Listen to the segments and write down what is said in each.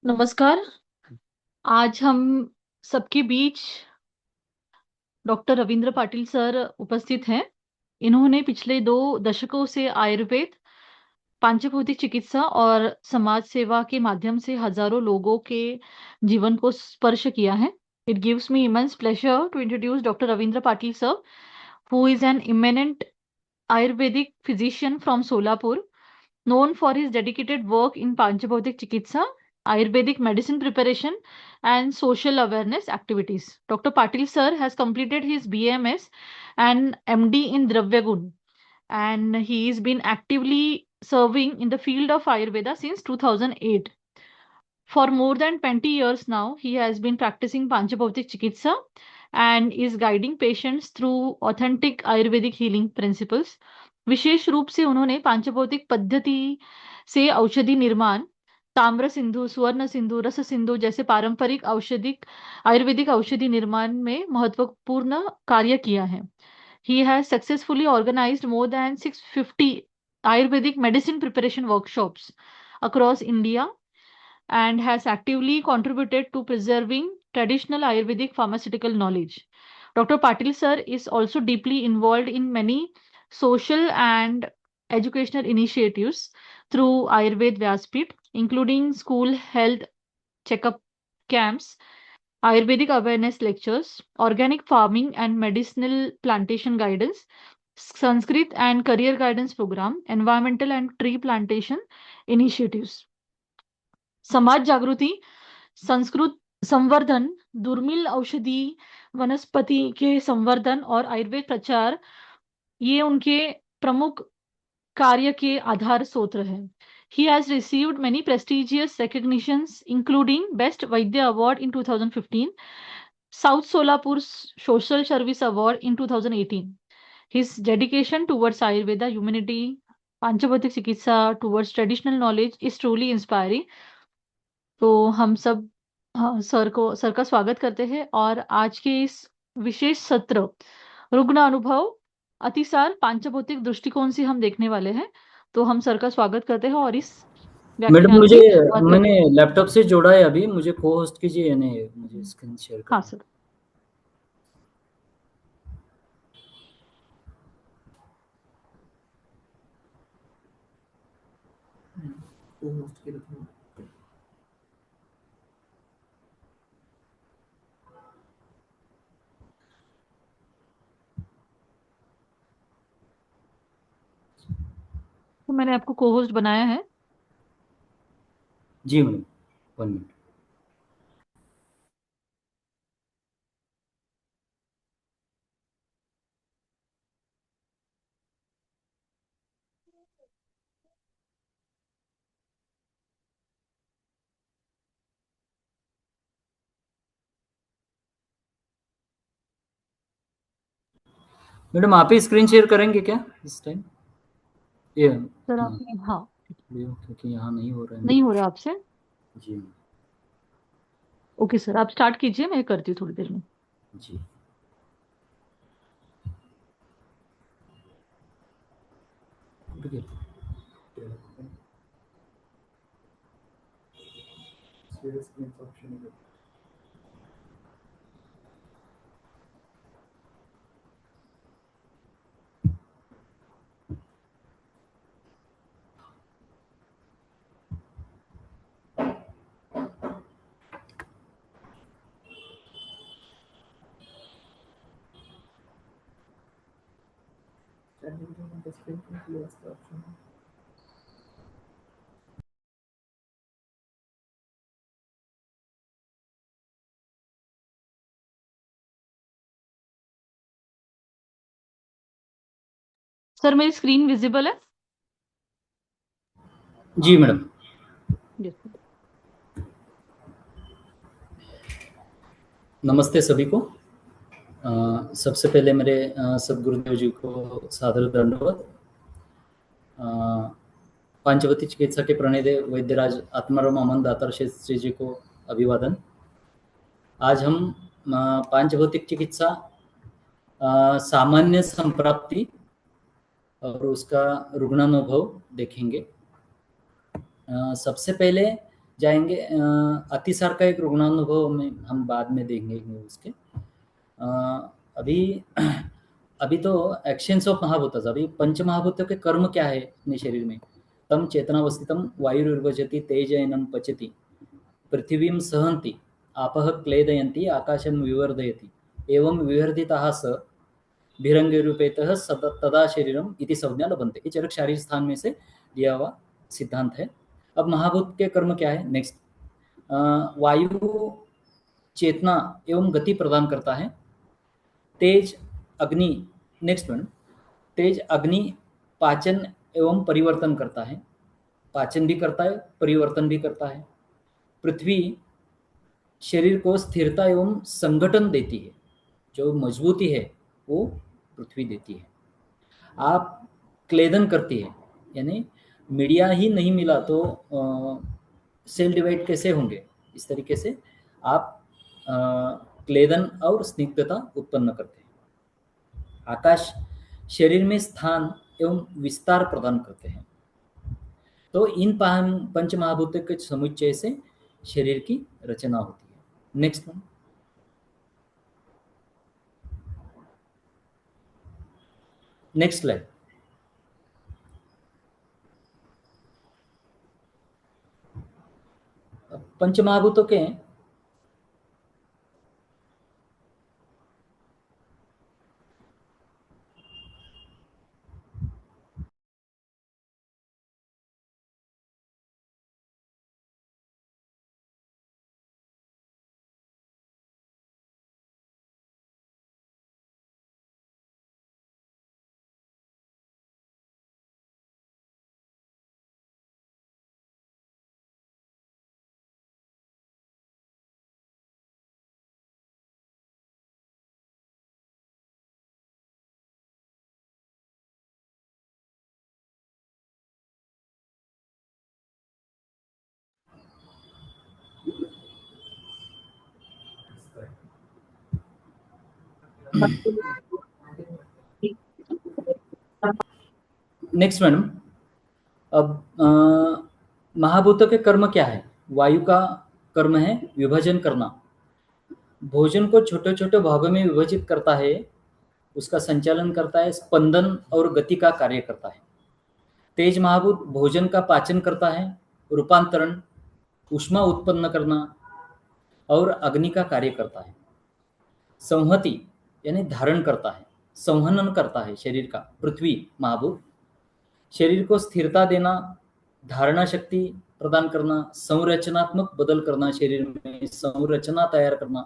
नमस्कार। आज हम सबके बीच डॉक्टर रविंद्र पाटिल सर उपस्थित हैं। इन्होंने पिछले 2 दशकों से आयुर्वेद, पांचभौतिक चिकित्सा और समाज सेवा के माध्यम से हजारों लोगों के जीवन को स्पर्श किया है। It gives me immense pleasure to introduce doctor Ravindra Patil sir, who is an eminent Ayurvedic physician from Solapur, known for his dedicated work in Panchabhautik Chikitsa, Ayurvedic medicine preparation, and social awareness activities. Dr. Patil sir has completed his BMS and MD in Dravyagun, and he has been actively serving in the field of Ayurveda since 2008. For more than 20 years now, he has been practicing Panchabhautik Chikitsa and is guiding patients through authentic Ayurvedic healing principles. विशेष रूप से उन्होंने पांचभौतिक पद्धति से औषधि निर्माण, ताम्र सिंधु, स्वर्ण सिंधु, रस सिंधु जैसे पारंपरिक आयुर्वेदिक औषधि निर्माण में महत्वपूर्ण कार्य किया है. He has successfully organized more than 650 Ayurvedic medicine preparation workshops across India and has actively contributed to preserving traditional Ayurvedic pharmaceutical knowledge. Dr. Patil sir is also deeply involved in many social and educational initiatives through Ayurved Vyaspit, including school health checkup camps, Ayurvedic awareness lectures, organic farming and medicinal plantation guidance, Sanskrit and career guidance program, environmental and tree plantation initiatives. समाज जागृति, संस्कृत संवर्धन, दुर्मिल औषधि वनस्पति के संवर्धन और आयुर्वेद प्रचार ये उनके प्रमुख कार्य के आधार स्रोत हैं. He has received many prestigious recognitions, including Best Vaidya Award in 2015, South Solapur Social Service Award in 2018. His dedication towards Ayurveda, humanity, Panchabhatik Chikitsa, towards traditional knowledge is truly inspiring. तो हम सब सर का स्वागत करते हैं और आज के इस विशेष सत्र रुग्ण अनुभव अतिसार पांचभौतिक दृष्टिकोण से हम देखने वाले हैं. तो हम सर का स्वागत करते हैं और इस मैडम व्याख्यान मुझे की शुरुआत करते मैंने हैं. लैपटॉप से जोड़ा है अभी, मुझे को होस्ट कीजिए, यानी मुझे स्क्रीन शेयर हाँ करना. सर. को-होस्ट के लिए तो मैंने आपको को होस्ट बनाया है. जी मैडम, 1 मिनट. मैडम आप ही स्क्रीन शेयर करेंगे क्या इस टाइम? ये सर हाँ, आपने हाँ क्योंकि यहाँ नहीं हो रहा है. नहीं हो रहा आपसे. जी ओके सर, आप स्टार्ट कीजिए, मैं करती हूँ थोड़ी देर में. जी. ठीक है. शेयर स्क्रीन ऑप्शन है. सर मेरी स्क्रीन विजिबल है? जी मैडम. नमस्ते सभी को. सबसे पहले मेरे सदगुरुदेव जी को सादर दंडवत. पांचवती चिकित्सा के प्रणेदेव वैद्यराज आत्माराम अमन दातार श्री जी को अभिवादन. आज हम पांचभौतिक चिकित्सा, सामान्य संप्राप्ति और उसका रुग्णानुभव देखेंगे. सबसे पहले जाएंगे। अतिसार का एक रुग्णानुभव में हम बाद में देंगे उसके। अभी अभी तो एक्शंस ऑफ महाभूतस, अभी पंच महाभूतों के कर्म क्या है अपने शरीर में। तम चेतनावस्थितम वायुर्विभजति तेजयनम पचति पृथिवीं सहन्ति आपः क्लेदयन्ति आकाशं विवर्धयति एवं विवर्धितः स भिरंगरूपेतः तदा शरीरम इति संज्ञा लभन्ते। ये चरक शारीर स्थान में से दिया हुआ सिद्धांत है। अब महाभूत के कर्म क्या है नेक्स्ट। वायु चेतना एवं गति प्रदान करता है। तेज अग्नि, नेक्स्ट वन, तेज अग्नि पाचन एवं परिवर्तन करता है, पाचन भी करता है परिवर्तन भी करता है। पृथ्वी शरीर को स्थिरता एवं संगठन देती है, जो मजबूती है वो पृथ्वी देती है। आप क्लेदन करती है, यानी मीडिया ही नहीं मिला तो सेल डिवाइड कैसे होंगे, इस तरीके से आप क्लेदन और स्निग्धता उत्पन्न करते हैं। आकाश शरीर में स्थान एवं विस्तार प्रदान करते हैं। तो इन पंच महाभूतों के समुच्चय से शरीर की रचना होती है। Next one, next slide. पंच महाभूतों के नेक्स्ट मैडम, अब महाभूतों के कर्म क्या है। वायु का कर्म है विभाजन करना, भोजन को छोटे छोटे भागों में विभाजित करता है, उसका संचालन करता है, स्पंदन और गति का कार्य करता है। तेज महाभूत भोजन का पाचन करता है, रूपांतरण, ऊष्मा उत्पन्न करना और अग्नि का कार्य करता है। संहति यानी धारण करता है, संहनन करता है शरीर का। पृथ्वी महाभूत शरीर को स्थिरता देना, धारणा शक्ति प्रदान करना, संरचनात्मक बदल करना, शरीर में संरचना तैयार करना,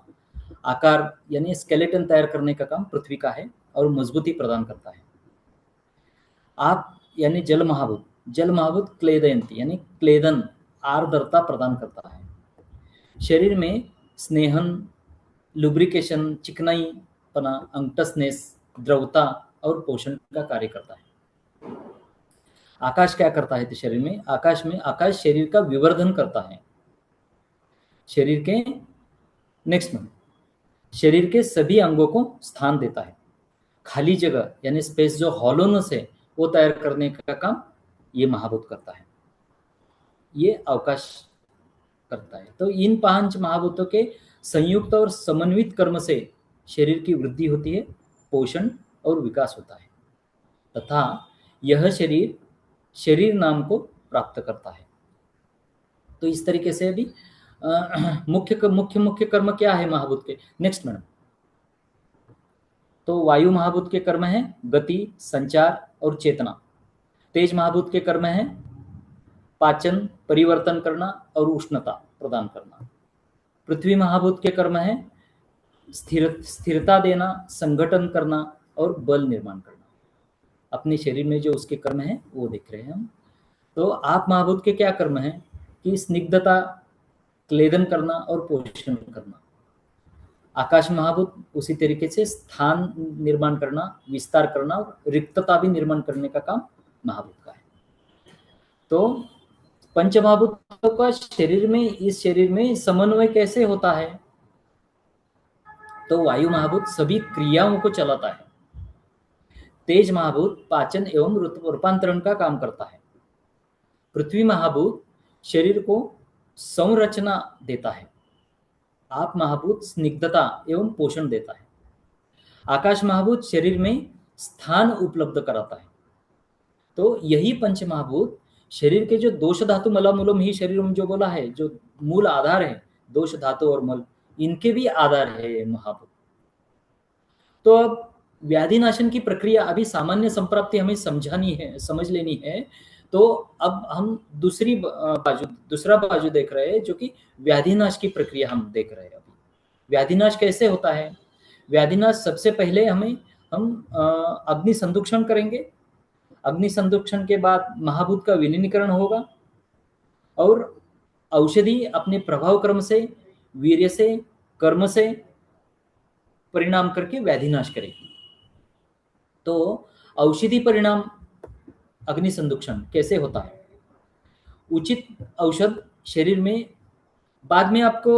आकार यानी स्केलेटन तैयार करने का काम पृथ्वी का है और मजबूती प्रदान करता है। आप यानी जल महाभूत, जल महाभूत क्लेदयंती यानी क्लेदन, आर्द्रता प्रदान करता है। शरीर में स्नेहन, लुब्रिकेशन, चिकनाई पना, अंगटसनेस, द्रवता और पोषण का कार्य करता है। आकाश क्या करता है तो शरीर में, आकाश शरीर का विवर्धन करता है। शरीर के नेक्स्ट में शरीर के सभी अंगों को स्थान देता है। खाली जगह यानी स्पेस जो हॉलोनेस है वो तैयार करने का काम ये महाभूत करता है, ये अवकाश करता है। तो इन पांच महाभूतों के संयुक्त और समन्वित कर्म से शरीर की वृद्धि होती है, पोषण और विकास होता है तथा यह शरीर शरीर नाम को प्राप्त करता है। तो इस तरीके से अभी मुख्य मुख्य मुख्य कर्म क्या है महाभूत के। नेक्स्ट मैडम, तो वायु महाभूत के कर्म है गति, संचार और चेतना। तेज महाभूत के कर्म है पाचन, परिवर्तन करना और उष्णता प्रदान करना। पृथ्वी महाभूत के कर्म है स्थिरता देना, संगठन करना और बल निर्माण करना। अपने शरीर में जो उसके कर्म है वो देख रहे हैं हम। तो आप महाभूत के क्या कर्म है कि स्निग्धता, क्लेदन करना और पोषण करना। आकाश महाभूत उसी तरीके से स्थान निर्माण करना, विस्तार करना और रिक्तता भी निर्माण करने का काम महाभूत का है। तो पंचमहाभूतों का शरीर में, इस शरीर में समन्वय कैसे होता है। तो वायु महाभूत सभी क्रियाओं को चलाता है, तेज महाभूत पाचन एवं रूपांतरण का काम करता है, पृथ्वी महाभूत शरीर को संरचना देता है, आप महाभूत स्निग्धता एवं पोषण देता है, आकाश महाभूत शरीर में स्थान उपलब्ध कराता है। तो यही पंच महाभूत शरीर के जो दोष धातु मलामूलम ही शरीर में जो बोला है, जो मूल आधार है, दोष धातु और मल, इनके भी आधार है ये महाभूत। तो अब व्याधि नाशन की प्रक्रिया अभी सामान्य संप्राप्ति हमें समझानी है, समझ लेनी है। तो अब हम दूसरा बाजू देख रहे हैं, जो कि व्याधिनाश की प्रक्रिया हम देख रहे हैं। अभी व्याधिनाश कैसे होता है? व्याधिनाश सबसे पहले हम अग्नि संदुक्षण करेंगे। अग्नि संदुक्षण के बाद महाभूत का विलीनीकरण होगा और औषधि अपने प्रभाव क्रम से, वीर्य से, कर्म से परिणाम करके व्याधिनाश करेगी। तो औषधि परिणाम अग्नि संदुक्षण कैसे होता है? उचित औषध शरीर में, बाद में आपको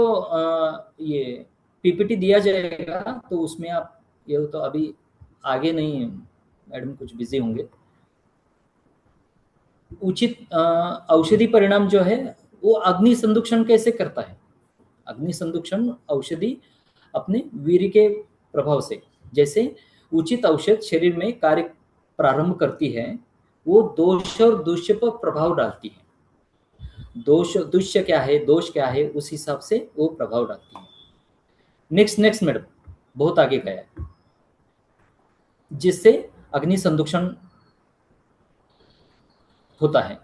ये पीपीटी दिया जाएगा, तो उसमें आप ये, तो अभी आगे नहीं, मैडम कुछ बिजी होंगे। उचित औषधि परिणाम जो है वो अग्नि संदुक्षण कैसे करता है? अग्नि संदुक्षण औषधि अपने वीर्य के प्रभाव से, जैसे उचित औषध शरीर में कार्य प्रारंभ करती है, वो दोष और दुष्य पर प्रभाव डालती है। दोष दुष्य क्या है, दोष क्या है, उस हिसाब से वो प्रभाव डालती है। नेक्स्ट नेक्स्ट मैडम, बहुत आगे गया है, जिससे अग्नि संदुक्षण होता है।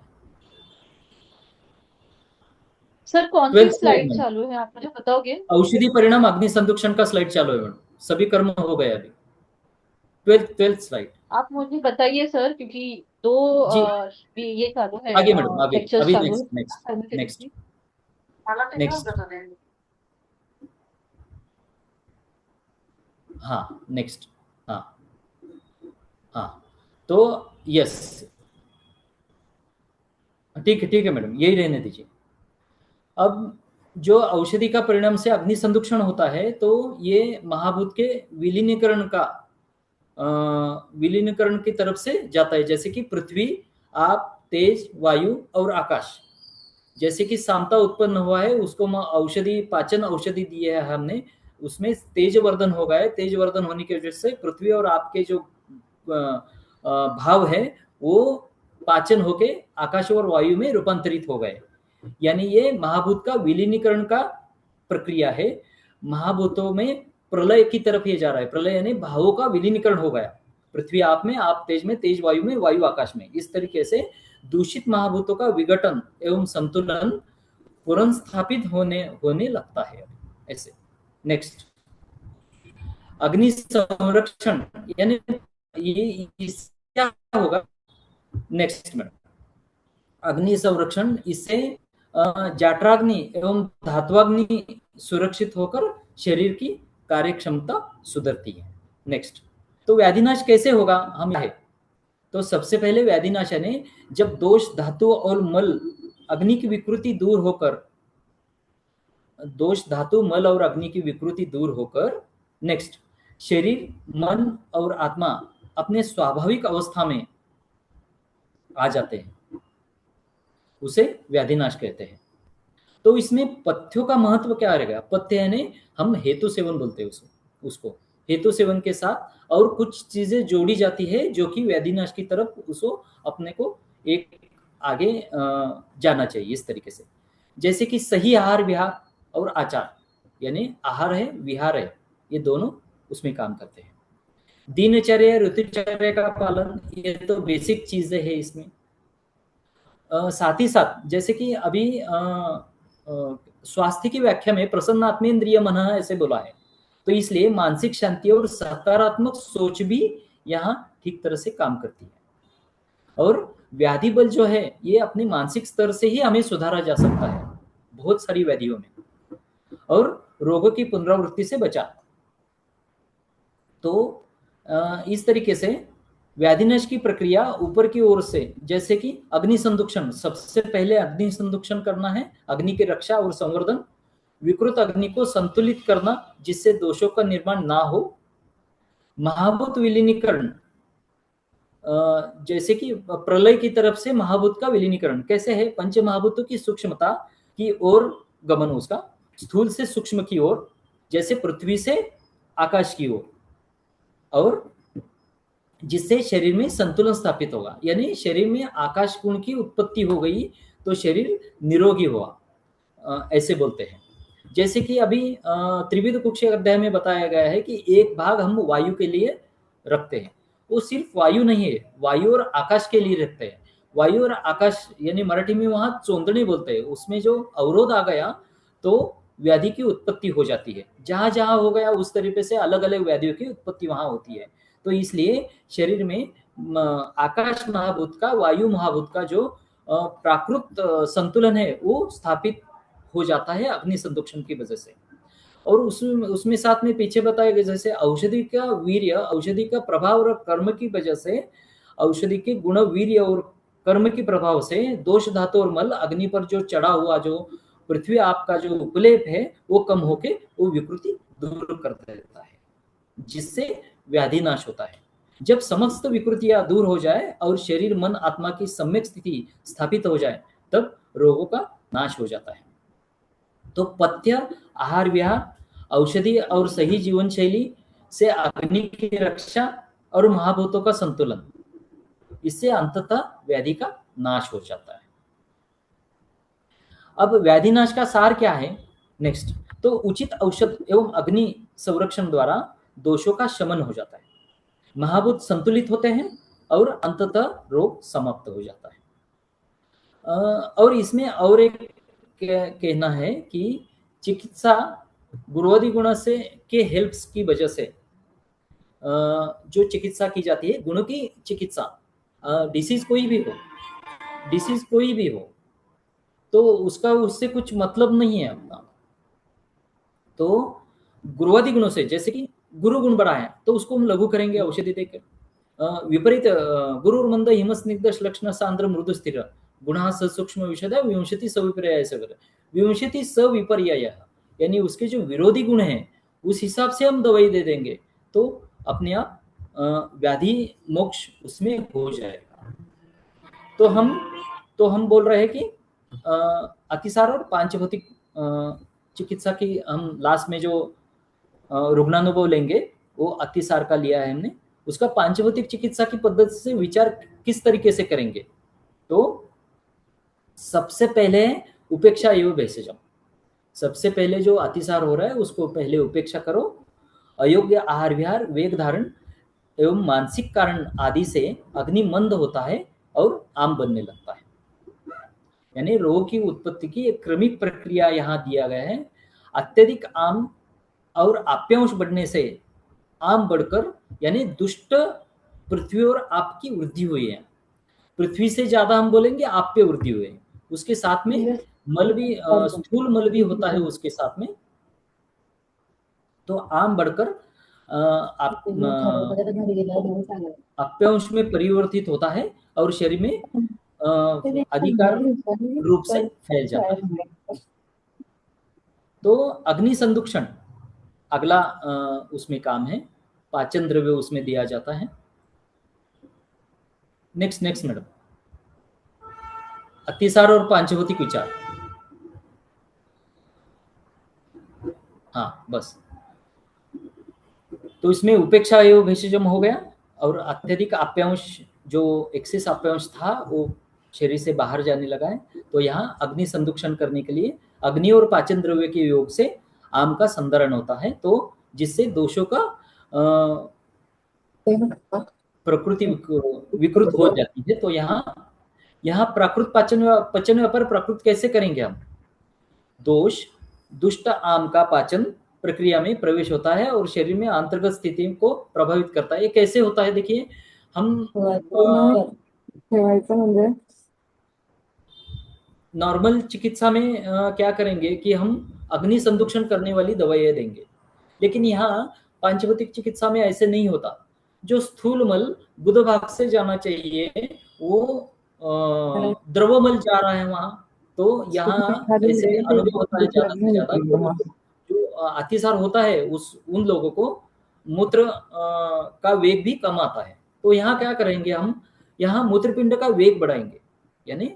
सर कौन सी 12th स्लाइड स्लाइड में चालू है, आप मुझे बताओगे? औषधि परिणाम अग्नि संदुक्षण का स्लाइड चालू है मैडम, सभी कर्म हो गए अभी। 12th slide. आप मुझे बताइए सर, क्योंकि दो जी ये चालू है, आगे मैडम, आगे लेक्चर्स अभी चालू है next next next simultaneously. Next. हाँ नेक्स्ट। हाँ हाँ, तो यस, ठीक है मैडम, यही रहने दीजिए। अब जो औषधि का परिणाम से अग्नि संदुक्षण होता है, तो ये महाभूत के विलीनीकरण का विलीनीकरण की तरफ से जाता है। जैसे कि पृथ्वी, आप, तेज, वायु और आकाश, जैसे कि सामता उत्पन्न हुआ है, उसको औषधि, पाचन औषधि दी है हमने, उसमें तेज वर्धन हो गया है। तेज वर्धन होने की वजह से पृथ्वी और आपके जो भाव है, वो पाचन होके आकाश और वायु में रूपांतरित हो गए। यानी ये महाभूत का विलीनीकरण का प्रक्रिया है। महाभूतों में प्रलय की तरफ ये जा रहा है। प्रलय यानी भावों का विलीनीकरण हो गया, पृथ्वी आप में, आप तेज में, तेज वायु में, वायु आकाश में। इस तरीके से दूषित महाभूतों का विघटन एवं संतुलन पुनर्स्थापित होने होने लगता है ऐसे। नेक्स्ट, अग्नि संरक्षण, यानी ये क्या होगा? नेक्स्ट मैडम, अग्नि संरक्षण, इससे जाठराग्नि एवं धात्वाग्नि सुरक्षित होकर शरीर की कार्यक्षमता सुधरती है। नेक्स्ट, तो व्याधिनाश कैसे होगा हम है? तो सबसे पहले व्याधिनाश यानी जब दोष धातु और मल अग्नि की विकृति दूर होकर, दोष धातु मल और अग्नि की विकृति दूर होकर, नेक्स्ट, शरीर, मन और आत्मा अपने स्वाभाविक अवस्था में आ जाते हैं, उसे व्याधिनाश कहते हैं। तो इसमें पथ्यों का महत्व क्या रहेगा? पथ्य यानी हम हेतु सेवन बोलते हैं उसको हेतु सेवन के साथ और कुछ चीजें जोड़ी जाती है, जो कि व्याधिनाश की तरफ उसको अपने को एक आगे जाना चाहिए इस तरीके से। जैसे कि सही आहार विहार और आचार, यानी आहार है, विहार है, ये दोनों उसमें काम करते हैं। दिनचर्या, ऋतुचर्या का पालन, ये तो बेसिक चीजें है इसमें। साथ ही साथ जैसे कि अभी स्वास्थ्य की व्याख्या में प्रसन्न आत्मेंद्रिय मन ऐसे बोला है, तो इसलिए मानसिक शांति और सकारात्मक सोच भी यहाँ ठीक तरह से काम करती है। और व्याधि बल जो है, ये अपने मानसिक स्तर से ही हमें सुधारा जा सकता है बहुत सारी व्याधियों में, और रोगों की पुनरावृत्ति से बचा। तो इस तरीके से व्याधिनाश की प्रक्रिया ऊपर की ओर से, जैसे कि अग्नि संदुक्षण, सबसे पहले अग्नि संदुक्षण करना है, अग्नि की रक्षा और संवर्धन, विकृत अग्नि को संतुलित करना जिससे दोषों का निर्माण ना हो, महाभूत विलीनीकरण, जैसे कि प्रलय की तरफ से महाभूत का विलीनीकरण कैसे है? पंच महाभूतों की सूक्ष्मता की ओर गमन उसका, स्थूल से सूक्ष्म की ओर, जैसे पृथ्वी से आकाश की ओर, और जिससे शरीर में संतुलन स्थापित होगा। यानी शरीर में आकाश गुण की उत्पत्ति हो गई तो शरीर निरोगी हुआ, ऐसे बोलते हैं। जैसे कि अभी त्रिविध कुक्षी अध्याय में बताया गया है कि एक भाग हम वायु के लिए रखते हैं। वो सिर्फ वायु नहीं है, वायु और आकाश के लिए रखते हैं। वायु और आकाश यानी मराठी में वहां चोंदणी बोलते हैं, उसमें जो अवरोध आ गया तो व्याधि की उत्पत्ति हो जाती है। जहां जहां हो गया उस तरीके से अलग अलग व्याधियों की उत्पत्ति वहां होती है। तो इसलिए शरीर में आकाश महाभूत का, वायु महाभूत का जो प्राकृत संतुलन है वो स्थापित हो जाता है अग्नि संदूषण की वजह से। और उसमें उसमें साथ में पीछे बताया गया जैसे औषधि का वीर्य, औषधि का प्रभाव और कर्म की वजह से, औषधि के गुण वीर्य और कर्म के प्रभाव से दोष धातु और मल अग्नि पर जो चढ़ा हुआ जो पृथ्वी आपका जो उपलेप है वो कम होके वो विकृति दूर कर देता है, जिससे व्याधि नाश होता है। जब समस्त विकृतियां दूर हो जाए और शरीर मन आत्मा की सम्यक स्थिति स्थापित हो जाए तब रोगों का नाश हो जाता है। तो पथ्य, आहार विहार, औषधि और सही जीवन शैली से अग्नि की रक्षा और महाभूतों का संतुलन, इससे अंततः व्याधि का नाश हो जाता है। अब व्याधि नाश का सार क्या है? नेक्स्ट, तो उचित औषध एवं अग्नि संरक्षण द्वारा दोषों का शमन हो जाता है, महाभूत संतुलित होते हैं और अंततः रोग समाप्त हो जाता है। और इसमें और एक कहना है कि चिकित्सा गुरुवादी गुण से के हेल्प्स की वजह से जो चिकित्सा की जाती है, गुणों की चिकित्सा, डिसीज कोई भी हो, डिसीज कोई भी हो तो उसका उससे कुछ मतलब नहीं है अपना। तो गुरुवादी गुणों से, जैसे कि गुरु गुण बड़ा है तो उसको हम लघु करेंगे औषधि देकर। विपरीत गुरुर्मंद हिमस्निग्ध लक्षण सांद्र मृदु स्थिर गुण सूक्ष्म विशद विंशति सविपर्याय सगर, विंशति सविपर्याय, यानी उसके जो विरोधी गुण हैं उस हिसाब से हम दवाई दे देंगे तो अपने आप व्याधि मोक्ष उसमें हो जाएगा। तो हम बोल रहे हैं कि अतिसार और पांचभौतिक चिकित्सा की हम लास्ट में जो रुग्णानुभव लेंगे वो अतिसार का लिया है हमने। उसका पांचभौतिक चिकित्सा की पद्धति से विचार किस तरीके से करेंगे? तो सबसे पहले उपेक्षा एवं भेषजम। सबसे पहले जो अतिसार हो रहा है उसको पहले उपेक्षा करो। अयोग्य आहार विहार, वेग धारण एवं मानसिक कारण आदि से अग्नि मंद होता है और आम बनने लगता है। यानी रोग की उत्पत्ति की एक क्रमिक प्रक्रिया यहाँ दिया गया है। अत्यधिक आम और आप्यांश बढ़ने से आम बढ़कर यानी दुष्ट पृथ्वी और आपकी वृद्धि हुई है। पृथ्वी से ज्यादा हम बोलेंगे आप पे वृद्धि हुई है। उसके साथ में मल भी, स्थूल मल भी होता है उसके साथ में। तो आम बढ़कर आप अप्यांश में परिवर्तित होता है और शरीर में अधिकार रूप से फैल जाता है। तो अग्नि संदूषण अगला उसमें काम है, पाचन द्रव्य उसमें दिया जाता है। नेक्स्ट नेक्स्ट मैडम, अतिसार और पांचभौतिक विचार। हाँ बस, तो इसमें उपेक्षा एवं भेषजम हो गया और अत्यधिक आप्यांश जो एक्सेस आप्यांश था वो शरीर से बाहर जाने लगा है। तो यहाँ अग्नि संदूषण करने के लिए अग्नि और पाचन द्रव्य के योग से आम का संदरण होता है, तो जिससे दोषों का प्रकृति विकृत हो जाती है। तो यहाँ यहाँ प्राकृत पचन पर प्राकृत कैसे करेंगे हम? दोष दुष्ट आम का पाचन प्रक्रिया में प्रवेश होता है और शरीर में अंतर्गत स्थिति को प्रभावित करता है। ये कैसे होता है? देखिए, हम नॉर्मल चिकित्सा में क्या करेंगे कि हम अग्नि संदूषण करने वाली दवाइयाँ देंगे, लेकिन यहाँ पांचभौतिक चिकित्सा में ऐसे नहीं होता। जो स्थूल मल गुद भाग से जाना चाहिए वो द्रवमल जा रहा है वहां। तो यहाँ ऐसे अनुभव होता है ज्यादा से ज्यादा जो अतिसार होता है उन लोगों को मूत्र का वेग भी कम आता है। तो यहाँ क्या करेंगे हम? यहाँ मूत्रपिंड का वेग बढ़ाएंगे, यानी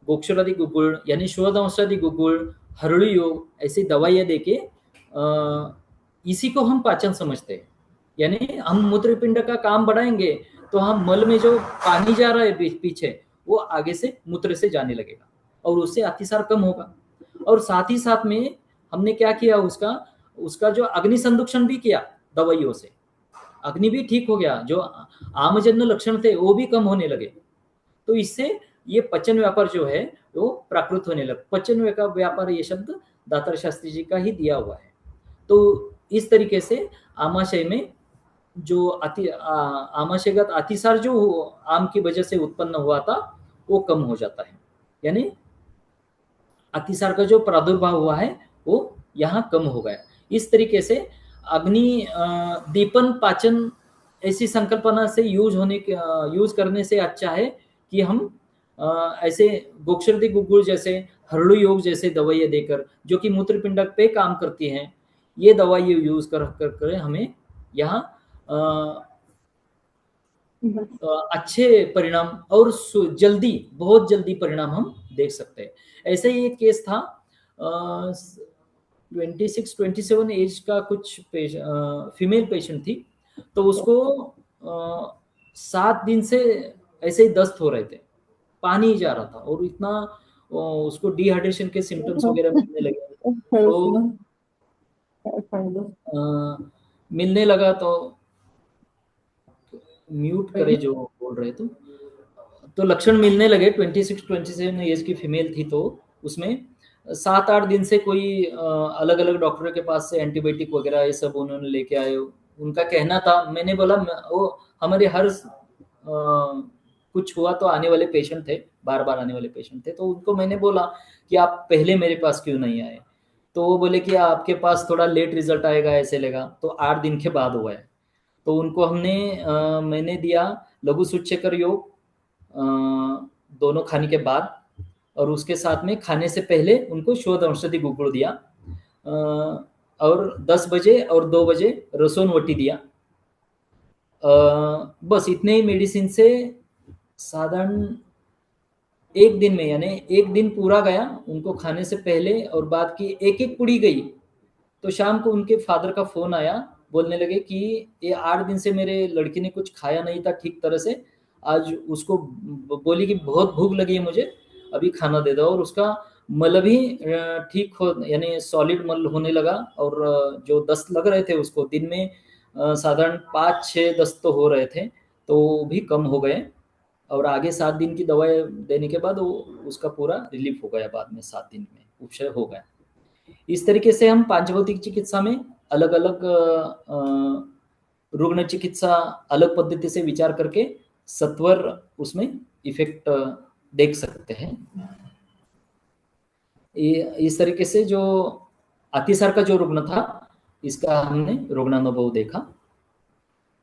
गोक्षरादि गुगुल यानी शोधवंशादि गुगुल, हरळी योग ऐसी दवाइयाँ देके इसी को हम पाचन समझते हैं। यानी हम मूत्रपिंड का काम बढ़ाएंगे तो हम मल में जो पानी जा रहा है पीछे वो आगे से मूत्र से जाने लगेगा और उससे अतिसार कम होगा। और साथ ही साथ में हमने क्या किया, उसका उसका जो अग्नि संदूषण भी किया दवाइयों से, अग्नि भी ठीक हो गया, जो आमजन्य लक्षण थे वो भी कम होने लगे। तो इससे ये पचन व्यापार जो है वो प्राकृत होने लगा। पचन व्यापार ये शब्द दातार शास्त्री जी का ही दिया हुआ है। तो इस तरीके से आमाशय में जो आमाशयगत अतिसार जो आम की वजह से उत्पन्न हुआ था वो कम हो जाता है। यानी अतिसार का जो प्रादुर्भाव हुआ है वो यहाँ कम हो गया। इस तरीके से अग्नि दीपन पाचन ऐसी संकल्पना से यूज करने से अच्छा है कि हम ऐसे गोक्षरदी गुगुल जैसे हरड़ू योग जैसे दवाइयाँ देकर जो कि मूत्रपिंडक पे काम करती हैं, ये दवाई यूज कर हमें यहाँ अच्छे परिणाम और जल्दी, बहुत जल्दी परिणाम हम देख सकते हैं। ऐसे ही एक केस था 26-27 एज का कुछ फीमेल पेशेंट थी। तो उसको 7 दिन से ऐसे ही दस्त हो रहे थे, पानी ही जा रहा था और इतना उसको डिहाइड्रेशन के सिम्टम्स वगैरह मिलने लगे। तो मिलने लगा तो म्यूट करे जो बोल रहे तो लक्षण मिलने लगे। 26-27 एज की फीमेल थी। तो उसमें 7-8 दिन से कोई अलग अलग डॉक्टर के पास से एंटीबायोटिक वगैरह ये सब उन्होंने लेके आए। उनका कहना था, मैंने बोला वो हमारे हर कुछ हुआ तो आने वाले पेशेंट थे, बार बार आने वाले पेशेंट थे। तो उनको मैंने बोला कि आप पहले मेरे पास क्यों नहीं आए। तो वो बोले कि आपके पास थोड़ा लेट रिजल्ट आएगा, ऐसे लेगा। तो 8 दिन के बाद हुआ है। तो उनको मैंने दिया लघु सूच्यकर योग दोनों खाने के बाद, और उसके साथ में खाने से पहले उनको शोध औषधि गुगुड़ दिया, और 10 बजे और 2 बजे रसोन वटी दिया। बस इतने ही मेडिसिन से साधारण एक दिन में, यानी एक दिन पूरा गया उनको खाने से पहले और बाद की एक एक पुड़ी गई। तो शाम को उनके फादर का फोन आया, बोलने लगे कि ये 8 दिन से मेरे लड़की ने कुछ खाया नहीं था ठीक तरह से, आज उसको बोली कि बहुत भूख लगी है मुझे, अभी खाना दे दो। और उसका मल भी ठीक हो, यानी सॉलिड मल होने लगा। और जो दस्त लग रहे थे उसको दिन में साधारण 5-6 दस्त तो हो रहे थे, तो वो भी कम हो गए। और आगे 7 दिन की दवाई देने के बाद वो उसका पूरा रिलीफ हो गया, बाद में 7 दिन में उपशय हो गया। इस तरीके से हम पांचभौतिक चिकित्सा में अलग अलग रुग्ण चिकित्सा अलग पद्धति से विचार करके सत्वर उसमें इफेक्ट देख सकते हैं। इस तरीके से जो अतिसार का जो रुग्ण था इसका हमने रुग्णानुभव देखा।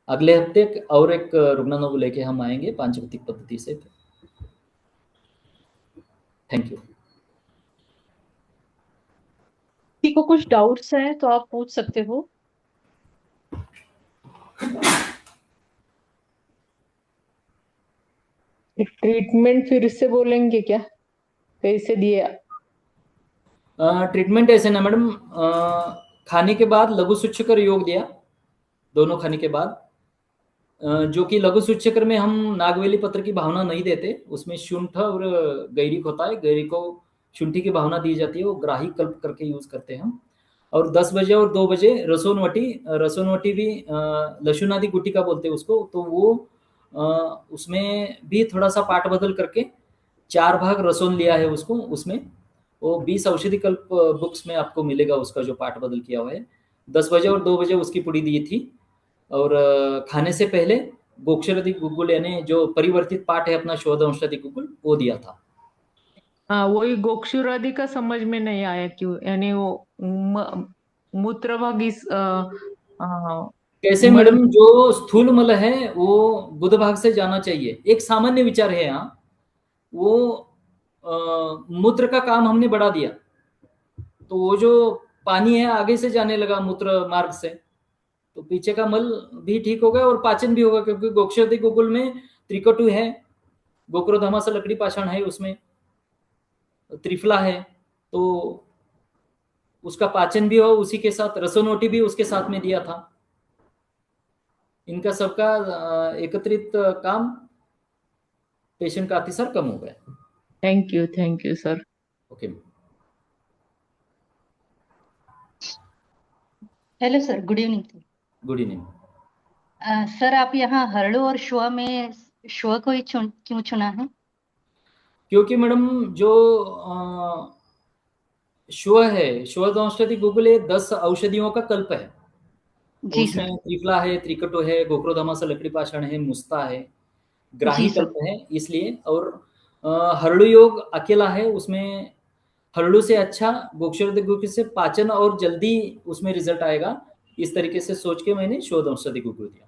अगले हफ्ते और एक रुग्णानुभव लेके हम आएंगे पांचभौतिक पद्धति से। Thank you. किसी को कुछ डाउट्स है तो आप पूछ सकते हो। ट्रीटमेंट फिर से बोलेंगे क्या, कैसे दिया? ट्रीटमेंट ऐसे ना मैडम, खाने के बाद लघु सूच्यकर योग दिया, दोनों खाने के बाद। जो कि लघु सूच्यकर में हम नागवेली पत्र की भावना नहीं देते, उसमें शुंठ और गैरिक होता है, गैरिक को शुंठी की भावना दी जाती है, वो ग्राही कल्प करके यूज करते हैं हम। और 10 बजे और 2 बजे रसोनवटी भी लशुनादि गुटिका बोलते हैं उसको। तो वो उसमें भी थोड़ा सा पाठ बदल करके 4 भाग रसोन लिया है उसको, उसमें वो 20 औषधि कल्प बुक्स में आपको मिलेगा उसका जो पाठ बदल किया हुआ है। 10 बजे और 2 बजे उसकी पुड़ी दी थी। और खाने से पहले गोक्षरदि गुगुल यानी जो परिवर्तित पाठ है अपना शोध औषधि गुगुल वो दिया था। हाँ, वही गोक्षुरादि का समझ में नहीं आया क्यों, यानी वो मूत्र भाग इस कैसे मल। मैडम, जो स्थूल मल है वो गुद भाग से जाना चाहिए, एक सामान्य विचार है यहाँ। वो मूत्र का काम हमने बढ़ा दिया, तो वो जो पानी है आगे से जाने लगा मूत्र मार्ग से, तो पीछे का मल भी ठीक होगा और पाचन भी होगा, क्योंकि गोक्षरदि गुगुल में त्रिकटु है, गोक्रोधामा से लकड़ी पाषाण है उसमें। त्रिफला है, तो उसका पाचन भी हो, उसी के साथ रसोनोटी भी उसके साथ में दिया था। इनका सबका एकत्रित काम पेशेंट का अतिसार कम हो गया। Thank you sir. Okay. Hello sir, good evening. Good evening. Sir, आप यहाँ हरड़ू और शुआ में शुआ को ही क्यों चुना है? क्योंकि मैडम जो शुआ है, शुआ औषधि गुगुल, ये 10 औषधियों का कल्प है। जी उसमें सर। त्रिफला है, त्रिकटो है, गोक्रोधामासा लकड़ी पाषाण है, मुस्ता है, ग्राही जी सर। कल्प है, इसलिए। और हरड़ू योग अकेला है, उसमें हरड़ू से अच्छा गोक्षरद गुगुल से पाचन और जल्दी उसमें रिजल्ट आएगा, इस तरीके से सोच के मैंने शोध औषधि गुगुल दिया।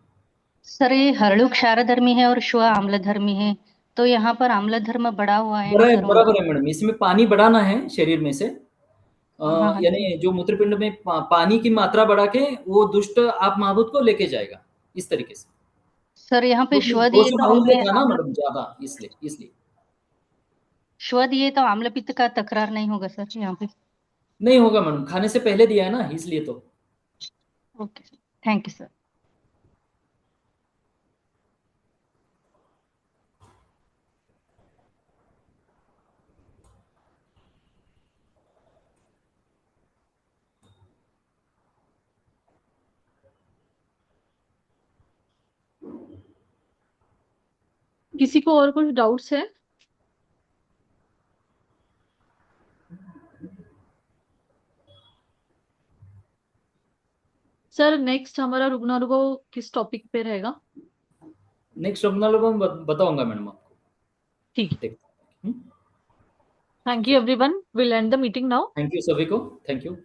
सर, ये हरड़ू क्षारधर्मी है और शुआ आम्लधर्मी है, तो यहाँ पर आम्लधर्म बढ़ा हुआ है ना सर बराबर उनका? है मैडम, इसमें पानी बढ़ाना है शरीर में से, हाँ हाँ यानी जो मूत्रपिंड में पानी की मात्रा बढ़ा के वो दुष्ट आप महाभूत को लेके जाएगा, इस तरीके से। सर, यहाँ पे क्योंकि शुआ दिए दोष तो बाहुल्य हमें था ना मैडम ज्यादा, इसलिए शुआ दिए तो आम्ल पित्त का तकरार नहीं होगा सर यहाँ पे? नहीं होगा मैडम, खाने से पहले दिया है ना, इसलिए तो। Okay, thank you sir. किसी को और कुछ डाउट्स है? सर, नेक्स्ट हमारा रुग्णानुभव किस टॉपिक पे रहेगा? नेक्स्ट अपना लोग बताऊंगा मैडम आपको। ठीक है। देखते हैं। Thank you everyone, will and the meeting now. Thank you सभी को, थैंक यू।